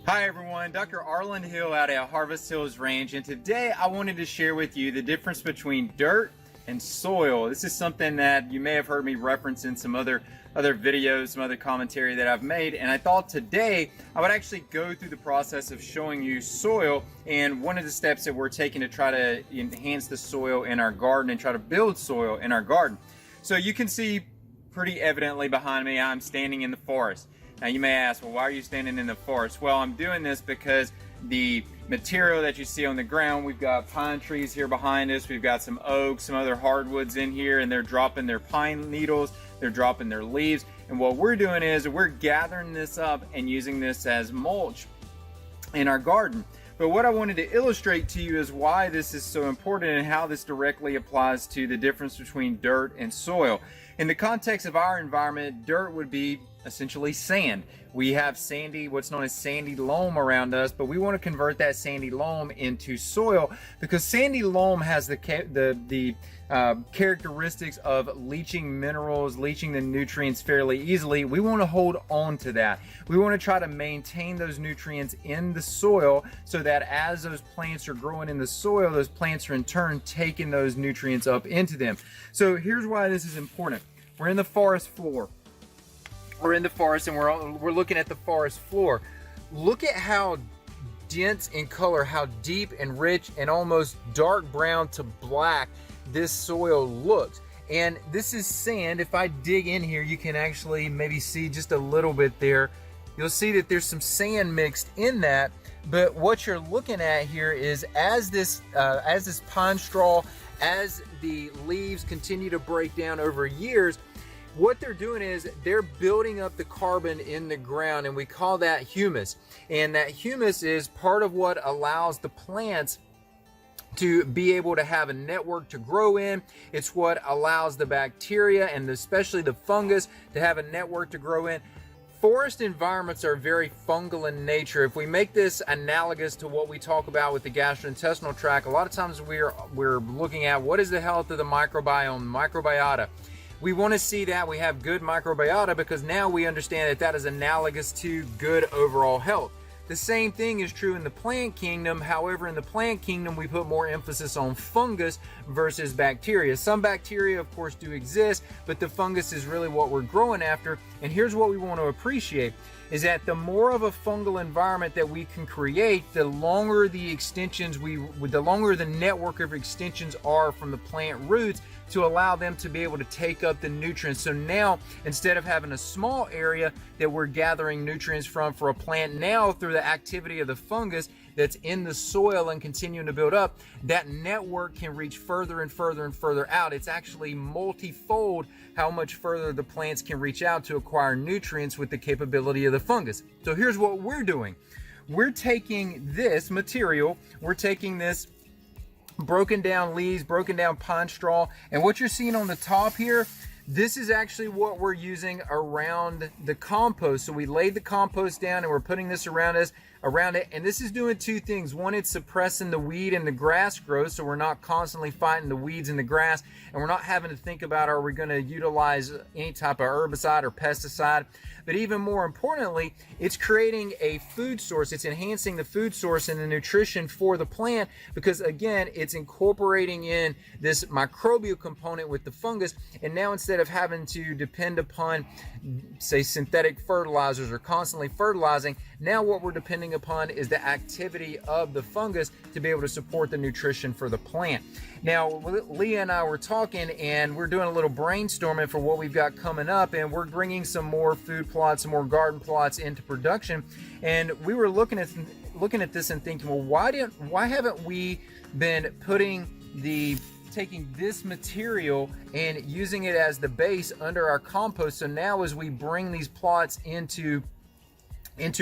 Hi everyone, Dr. Arland Hill out at Harvest Hills Range, and today I wanted to share with you the difference between dirt and soil. This is something that you may have heard me reference in some other videos, some other commentary that I've made, and I thought today I would actually go through the process of showing you soil and one of the steps that we're taking to try to enhance the soil in our garden and try to build soil in our garden. So you can see pretty evidently behind me, I'm standing in the forest. Now you may ask, well, why are you standing in the forest? Well, I'm doing this because the material that you see on the ground, we've got pine trees here behind us, we've got some oaks, some other hardwoods in here, and they're dropping their pine needles, they're dropping their leaves, and what we're doing is we're gathering this up and using this as mulch in our garden. But what I wanted to illustrate to you is why this is so important and how this directly applies to the difference between dirt and soil. In the context of our environment, dirt would be essentially sand. We have sandy, what's known as sandy loam around us, but we want to convert that sandy loam into soil because sandy loam has the characteristics of leaching minerals, leaching the nutrients fairly easily. We want to hold on to that. We want to try to maintain those nutrients in the soil so that as those plants are growing in the soil, those plants are in turn taking those nutrients up into them. So here's why this is important. We're in the forest floor. We're in the forest and we're looking at the forest floor. Look at how dense in color, how deep and rich and almost dark brown to black this soil looks. And this is sand. If I dig in here, you can actually maybe see just a little bit there. You'll see that there's some sand mixed in that. But what you're looking at here is as this pine straw, as the leaves continue to break down over years, what they're doing is they're building up the carbon in the ground, and we call that humus. And that humus is part of what allows the plants to be able to have a network to grow in. It's what allows the bacteria and especially the fungus to have a network to grow in. Forest environments are very fungal in nature. If we make this analogous to what we talk about with the gastrointestinal tract, a lot of times we're looking at what is the health of the microbiome, microbiota. We want to see that we have good microbiota because now we understand that that is analogous to good overall health. The same thing is true in the plant kingdom. However, in the plant kingdom, we put more emphasis on fungus versus bacteria. Some bacteria, of course, do exist, but the fungus is really what we're growing after. And here's what we want to appreciate is that the more of a fungal environment that we can create, the longer the extensions the longer the network of extensions are from the plant roots to allow them to be able to take up the nutrients. So now, instead of having a small area that we're gathering nutrients from for a plant, now through the activity of the fungus that's in the soil and continuing to build up, that network can reach further and further and further out. It's actually multifold how much further the plants can reach out to acquire nutrients with the capability of the fungus. So here's what we're doing. We're taking this material, we're taking this broken down leaves, broken down pine straw, and what you're seeing on the top here, this is actually what we're using around the compost. So we laid the compost down and we're putting this around it, and this is doing two things. One, it's suppressing the weed and the grass growth, so we're not constantly fighting the weeds in the grass, and we're not having to think about, are we going to utilize any type of herbicide or pesticide. But even more importantly, it's creating a food source. It's enhancing the food source and the nutrition for the plant because, again, it's incorporating in this microbial component with the fungus. And now instead of having to depend upon, say, synthetic fertilizers or constantly fertilizing, now what we're depending upon is the activity of the fungus to be able to support the nutrition for the plant. Now, Leah and I were talking, and we're doing a little brainstorming for what we've got coming up, and we're bringing some more food plots, some more garden plots into production. And we were looking at this and thinking, well, why haven't we been taking this material and using it as the base under our compost? So now as we bring these plots into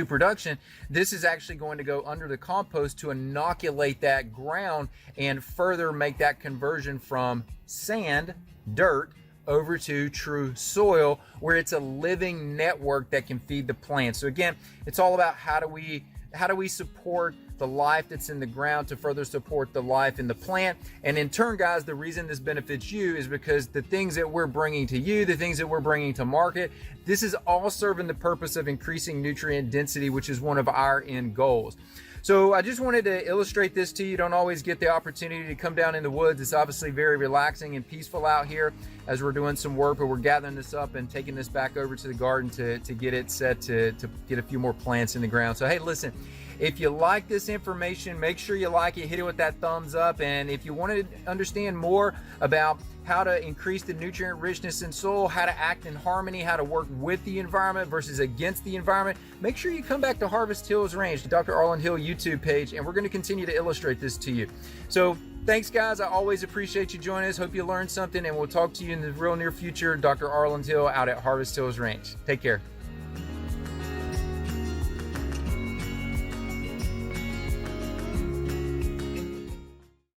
production, this is actually going to go under the compost to inoculate that ground and further make that conversion from sand, dirt, over to true soil where it's a living network that can feed the plants. So again, it's all about how do we support the life that's in the ground to further support the life in the plant. And in turn, guys, the reason this benefits you is because the things that we're bringing to you, the things that we're bringing to market, this is all serving the purpose of increasing nutrient density, which is one of our end goals. So I just wanted to illustrate this to you. You don't always get the opportunity to come down in the woods. It's obviously very relaxing and peaceful out here as we're doing some work, but we're gathering this up and taking this back over to the garden to get it set to get a few more plants in the ground. So hey, listen, if you like this information, make sure you like it, hit it with that thumbs up. And if you want to understand more about how to increase the nutrient richness in soil, how to act in harmony, how to work with the environment versus against the environment, make sure you come back to Harvest Hills Range, the Dr. Arland Hill YouTube page, and we're going to continue to illustrate this to you. So thanks, guys. I always appreciate you joining us. Hope you learned something, and we'll talk to you in the real near future. Dr. Arland Hill out at Harvest Hills Range. Take care.